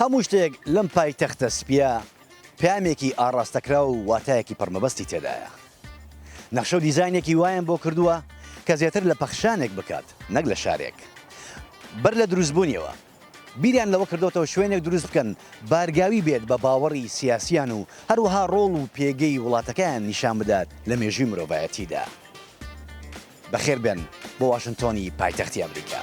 هەموو شتێک لەم پایتەختە سپیە پامێکی ئاڕاستەکرا و واتایەکی پڕمەبەستی تێدایە. نەخشە و دیزاینێکی وایان بۆ کردووە کە زیاتر لە پەخشانێک بکات نەک لە شارێک. بەر لە دروستبوونیەوە بیریان لەوە کردوتەوە شوێنێک دروست بکەن بارگاوی بێت بە باوەڕی سیاسیان و هەروەها ڕۆڵ و پێگەی وڵاتەکەیان نیشان بدات لە مێژووی مرۆڤایەتیدا. بەخێر بێن بۆ واشنتۆنی پایتەختی ئەمریکا.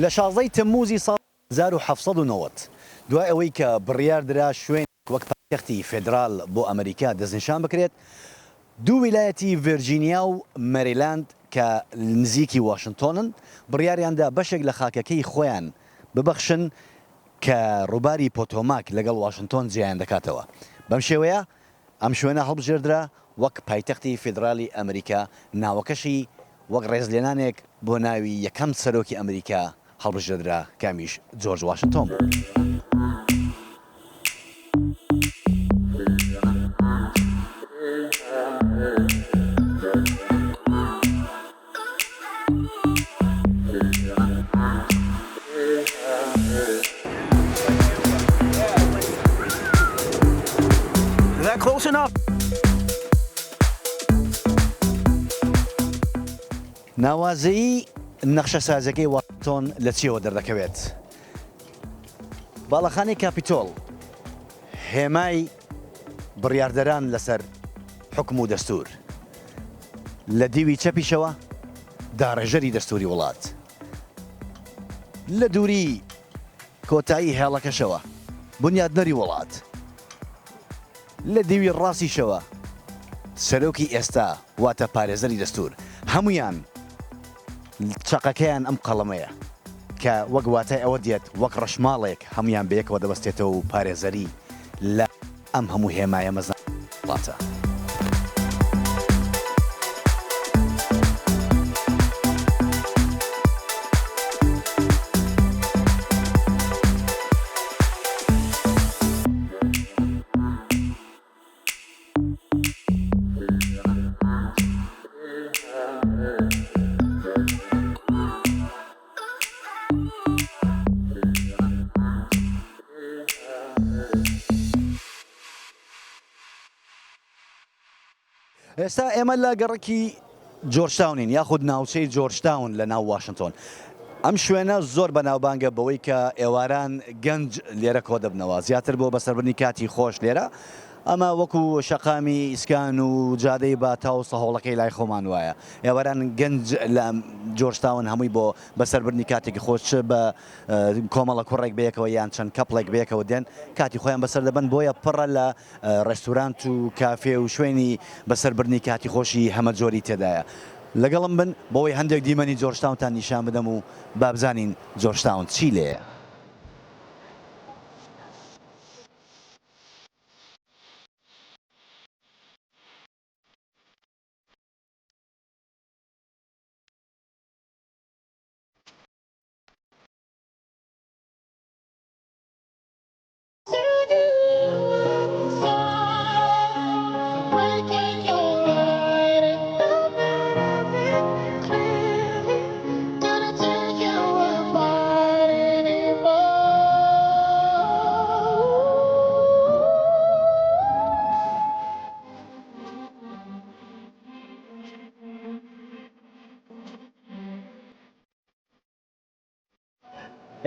لە 16 تەمموزی ساڵ 1790 دوای ئەوەی کە بڕیاردرا شوێن وەک پایتەختی فێدراڵ بۆ ئەمریکا دەستنیشان بکرێت، دوو ویلایەتی ڤێرجینیا و مەریلاند کە نزیکی واشنتۆنن بڕیاریاندا بەشێک لە خاکەکەی خۆیان ببەخشن کە ڕووباری پۆتۆماک لەگەڵ واشنتۆن جیایان دەکاتەوە. بەم شێوەیە ئەم شوێنە هەڵبژێردرا وەک پایتەختی فێدراڵی ئەمریکا، ناوەکەشی وەک ڕێزلێنانێک بۆ ناوی یەکەم سەرۆکی ئەمریکا هەڵبژێردرا، کامیش جۆرج واشنتۆن بوو. Close enough. ناوازەیی نەخشە سازەکەی واشنتۆن لە چیەوە دەردەکەوێت؟ باڵەخانەی کاپیتۆل هێمای بڕیاردەران لەسەر حکم و دەستور، لە دیوی چەپیشەوە داڕێژەری دەستوری وڵات، لە دووری کۆتایی هێڵەکەشەوە بنیادنەری وڵات، لە دیوی ڕاستیشەوە سەرۆکی ئێستا واتە پارێزەری دەستور. هەمویان چەقەکەیان ئەم قەڵەمەیە کە وەک واتای ئەوە دێت وەک ڕەشماڵێک هەمویان بەیەکەوە دەبەستێتەوە و پارێزەری لە ئەم هەموو هێمایە مەزان وڵاتە. ئێستا ئێمە لە گەڕێکی جۆرجتاونین یاخود ناوچەی جۆرجتاون لە ناو واشنتۆن. ئەم شوێنە زۆر بەناوبانگە بەوەی کە ئێواران گەنج لێرە کۆ دەبنەوە، زیاتر بۆ بەسەربردنی کاتی خۆش لێرە. ئەمە وەکو شەقامی ئیسکان و جادەی باتا و سەهۆڵەکەی لای خۆمان وایە. ئێواران گەنج لە جۆرجتاون هەمووی بۆ بەسەربردنی کاتێکی خۆش بە کۆمەڵە کوڕێک بەیەکەوە یان چەند کەپڵێک بەیەکەوە دێن کاتی خۆیان بەسەر دەبن، بۆیە پڕە لە ڕێستورانت و کافێ و شوێنی بەسەربردنی کاتی خۆشی هەمە جۆری تێدایە. لەگەڵم بن بۆەوەی هەندێک دیمەنی جۆرجتاونتان نیشان بدەم و بابزانین جۆرجتاون چی لێیە.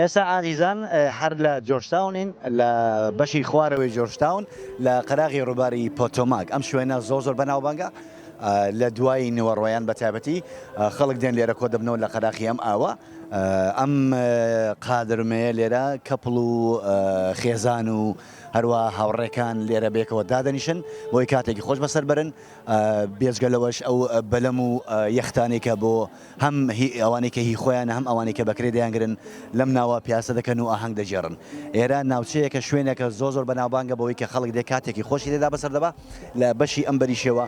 ئێستا ئازیزان هەر لە جۆرجتاونین، لە بەشی خوارەوەی جۆرجتاون لە قەراغی ڕووباری پۆتۆماک. ئەم شوێنە زۆر بەناوبانگە لە دوای نوێڕۆیان بەتایبەتی خەڵک دێن لێرە کۆ دەبنەوە لە قەراغی ئەم ئاوە. ئەم قادرمەیە لێرە کەپڵ و خێزان و هەروە هاوڕێکان لێرە بێکەوە دادەنیشن بۆی کاتێکی خۆش بەسەر بەرن. بێجگەلەوەش ئەو بەلەم و یەختانێکە بۆ هەم ئەوانەی کە هی خۆیان هەم ئەوانەی کە بەکرێ دەیانگرن لەم ناوە پیاسە دەکەن و ئاهەنگ دەجێڕن. ئێرە ناوچەیەکە شوێنێکە زۆر بەناوبانگە بەوەی کە خەڵک دێ کاتێکی خۆشی لێدا بەسەر دەبا. لە بەشی ئەم بەریشەوە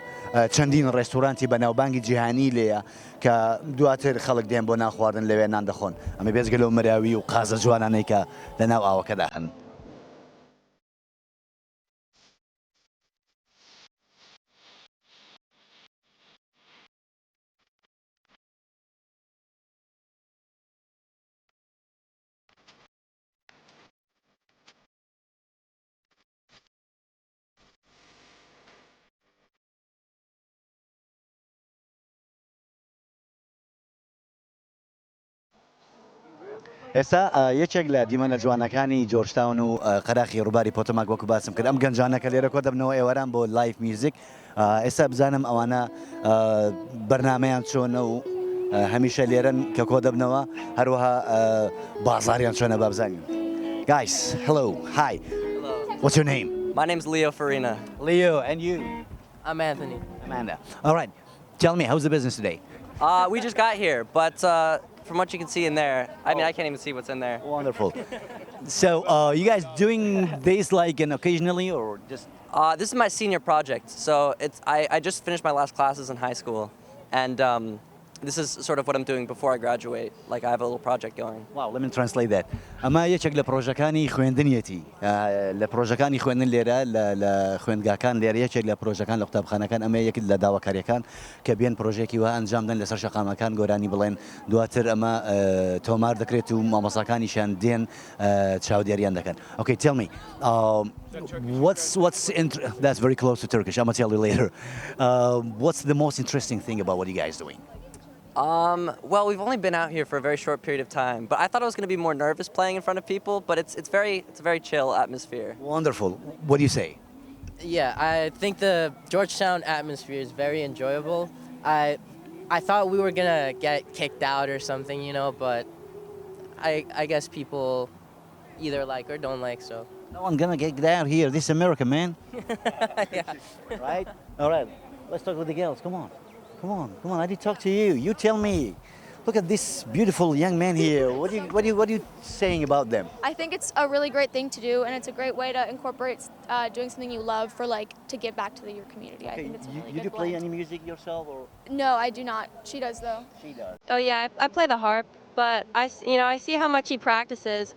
چەندین ڕێستورانتی بەناوبانگی جیهانی لێیە کە دواتر خەڵک دێن بۆ ناخواردن لەوێ نان دەخۆن. ئەمە بێجگەلەوە مەراوی و قازە جوانانەی کە لە ناو ئاوەکەدا هەن. ئێستا یەکێک لە دیمەنە جوانەکانی جۆرجتاون و قەراخی ڕووباری پۆتۆماک وەکو باسم کرد ئەم گەنجانەکە لێرە کۆ دەبنەوە ئێوەران بۆ لایف میوزیک ئێستا بزانم ئەوانە بەرنمەیان چۆنە و هەمیشە لێرن کە کۆ دەبنەوە هەروەها بازاریان چۆنە با بزانین. Guys, hello, hi. Hello. What's your name? My name's Leo Farina. Leo, and you? I'm Anthony. Amanda. All right. Tell me, how's the business today? We just got here, but from what you can see in there, I mean, I can't even see what's in there. Wonderful. So, you guys doing this like occasionally or just? This is my senior project, so I just finished my last classes in high school, and this is sort of what I'm doing before I graduate. Like I have a little project going. Wow, let me translate that. ئەمە یەکێک لە پرۆژەکانی خوێندنیەتی لە پرۆژەکانی خوێندن لێرە لە خوێندگاکان لێرە یەکێک لە پرۆژەکان لە قوتابخانەکان ئەمە یەکێک لە داواکاریەکان کە بێن پرۆژێکی وە ئەنجامدەن لەسەر شەقامەکان گۆرانی بڵێن دواتر ئەمە تۆمار دەکرێت و مامۆساکانیشان دێن چاودێریان دەکەن. Okay, tell me, that's very close to Turkish. I'm gonna tell you later. What's the most interesting thing about what you guys doing? Well, we've only been out here for a very short period of time, but I thought I was going to be more nervous playing in front of people. But it's a very chill atmosphere. Wonderful. What do you say? Yeah, I think the Georgetown atmosphere is very enjoyable. I thought we were gonna get kicked out or something, you know, but I guess people either like or don't like, so. No one gonna get down here. This is America, man. Yeah. Right? All right. Let's talk with the girls. Come on. Come on. I did talk to you. You tell me. Look at this beautiful young man here. What are you saying about them? I think it's a really great thing to do, and it's a great way to incorporate doing something you love for like to give back to your community. I think it's a really you good do play blend. any music yourself or No, I do not. She does though. she does? Oh yeah, I play the harp, but I see how much he practices.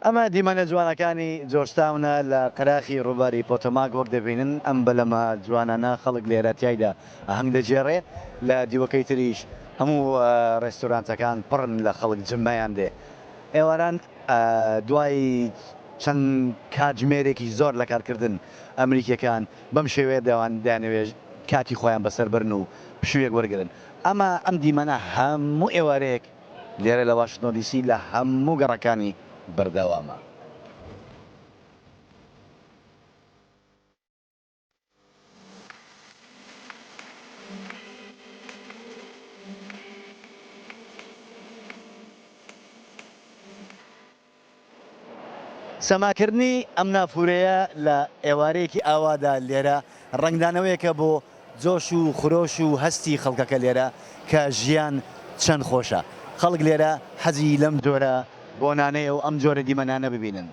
ئەمە دیمەنە جوانەکانی جۆرجتاونە لە قەراخی ڕووباری پۆتۆماک وەک دەبینن ئەم بەلەمە جوانانە خەڵک لێرە تایدا ئاهەنگ دەجێڕێت لە دیوەکەی تریش هەموو ڕێستۆرانتەکان پڕن لە خەڵک جمەیان دێ ئێواران دوای چەند کاتژمێرێکی زۆر لە کارکردن ئەمریکیەکان بەم شێوەیە دەیانەوێت کاتی خۆیان بەسەر برن و پشوێک وەرگن ئەمە ئەم دیمەنە هەموو ئێوارەیەک لێرە لە واشنتن دیسی لە هەموو گەڕەکانی بەردەوامە. سەماکردنی ئەم نافورەیە لە ئێوارەیەکی ئاوادا لێرە ڕنگدانەوەیەکە بۆ جۆش و خرۆش و هەستی خەڵکەکە لێرە کە ژیان چەند خۆشە خەڵک لێرە حەزی لەم جۆرە بۆنانەیە و ئەم جۆرە دیمەنانە ببینن.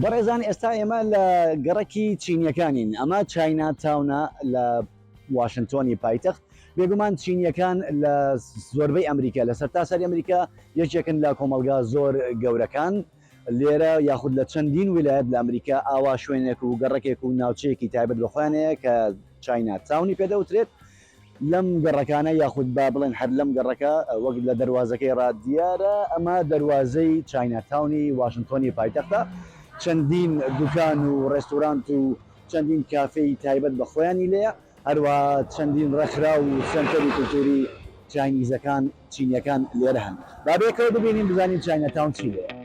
بەڕێزانی ئێستا ئێمە لە گەڕەکی چینیەکانین ئەمە چاینا تاونە لە واشنگتۆنی پایتەخت بێگومان چینیەکان لە زۆربەی ئەمریکا لە سەرتاسەری ئەمریکا یەکێکن لە کۆمەلگا زۆر گەورەکان لێرە یاخود لە چەندین ویلایەت لە ئەمریکا ئاوا شوێنێک و گەڕەکێک و ناوچەیەکی تایبەت بەخوانەیە کە چاینا تاونی پێدەوترێت لەم گەڕەکانە یاخود با بڵێن هەر لەم گەڕەکە وەک لە دەواازەکەی ڕادیارە ئەمە دەواازەی چاینا تاونی واشنگتۆنی پایتەختە چەندین دوکان و ڕێستورانت و چەندین کافەی تایبەت بە خۆیانی لێە هەروە چەندین ڕێکخرا و سنتەری کولتوری چاینیزەکان چینیەکان لێرە هەن بابێکەوە ببینین بزانین چاینا تاون چی لێە.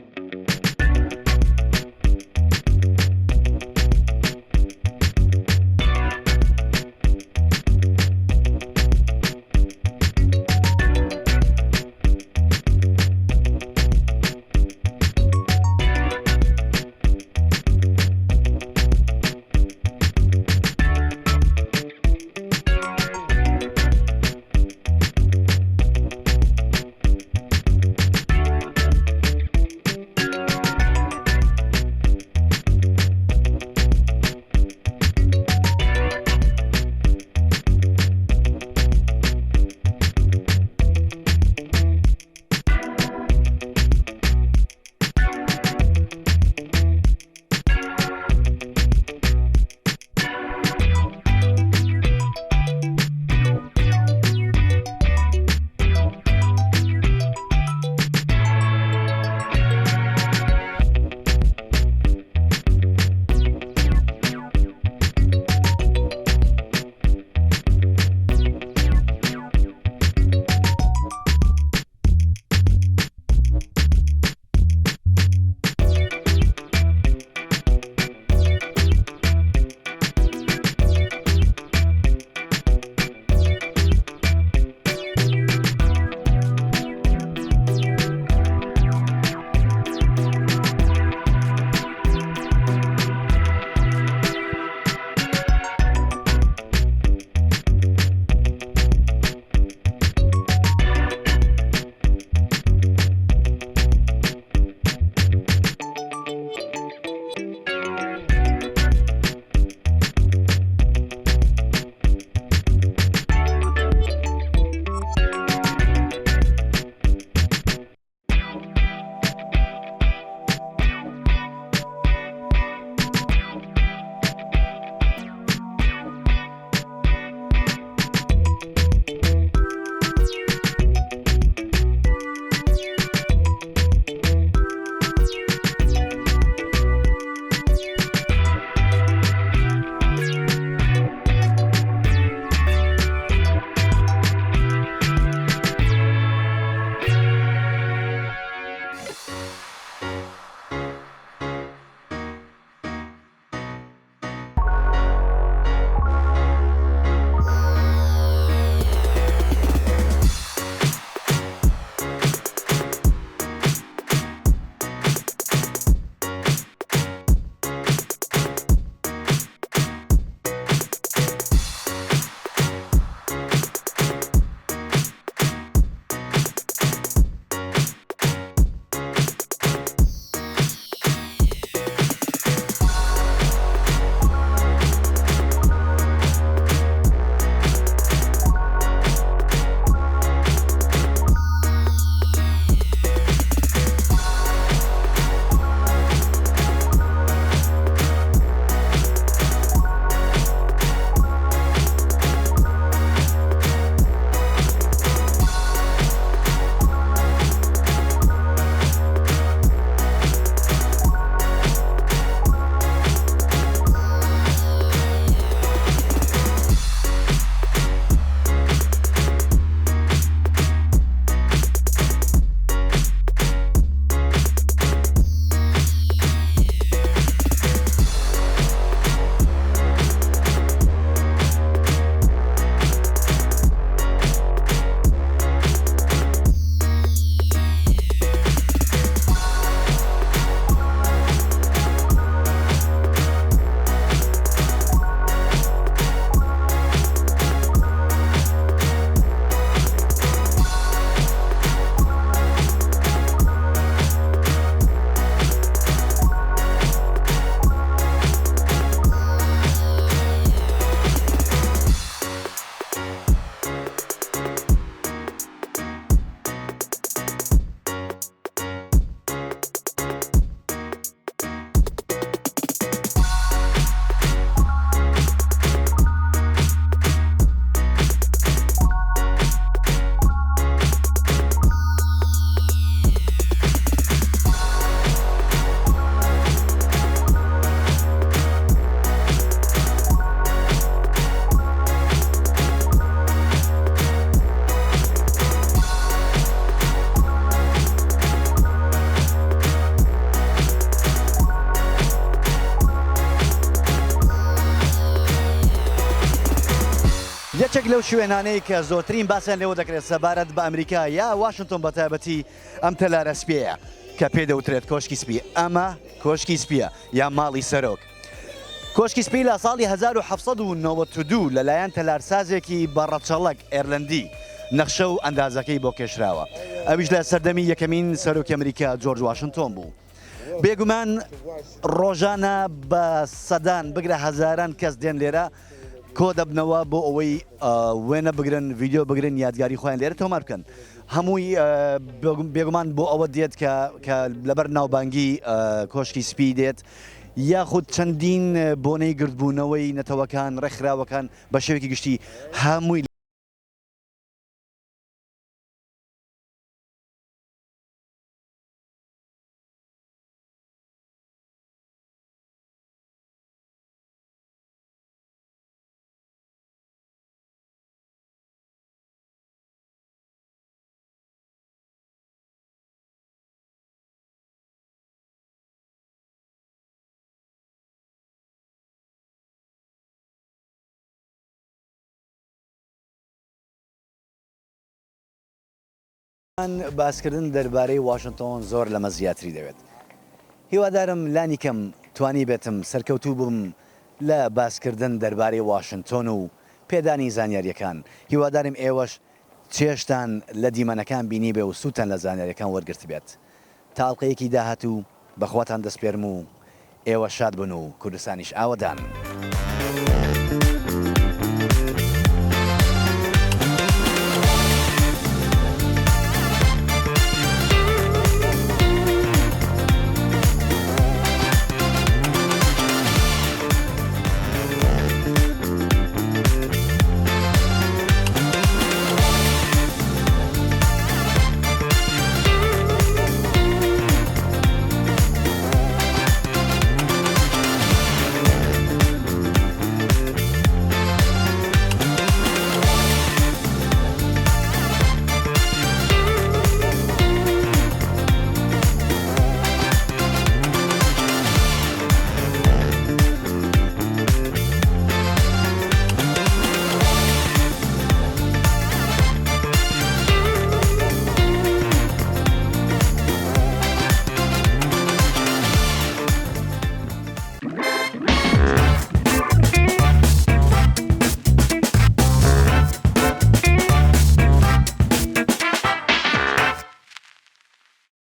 لەو شوێنانەی کە زۆرترین باسییان لێوە دەکرێت سەبارەت بە ئەمریکا یا واشنگتن بە تایبەتی ئەم تەلارە سپێیە کە پێدەوترێت کۆشکی سپی ئەمە کۆشکی سپیە یا ماڵی سەرۆک. کۆشکی سپی لە ساڵی 1792 لەلایەن تەلارسازێکی بەڕەچەڵک ئێرلندی نەخشە و ئەندازەکەی بۆ کێشراوە. ئەویش لە سەردەمی یەکەمین سەرۆکی ئەمریکا جۆرج واشنگتن بوو. بێگومان ڕۆژانە بە سەدان بگرە هەزاران کەس دێن لێرە کۆ دەبنەوە بۆ ئەوەی وێنە بگرن ڤیددیو بگرن یادگاری خۆیان لێرە تۆمار بکەن. هەمووی بێگومان بۆ ئەوە دێت کە لەبەر ناوبانگی کۆشکی سپی دێت یاخود چەندین بۆنەی گردبوونەوەی نەتەوەکان ڕێکخراوەکان بە شێوێکی گشتی هەمووی باسکردن دەربارەی واشنگتن زۆر لەمە زیاتری دەوێت. هیوادارم لانی کەم توانی بێتم سەرکەوتوو بم لە باسکردن دەربارەی واشنگتن و پێدانی زانیاریەکان. هیوادارم ئێوەش چێشتان لە دیمەنەکان بینی بێ و سووتان لە زانیاریەکان وەرگرت بێت. تاڵقەیەکی داهاتوو بەخواتان دەسپێرم و ئێوە شاد بن و کوردستانیش ئاوەدان.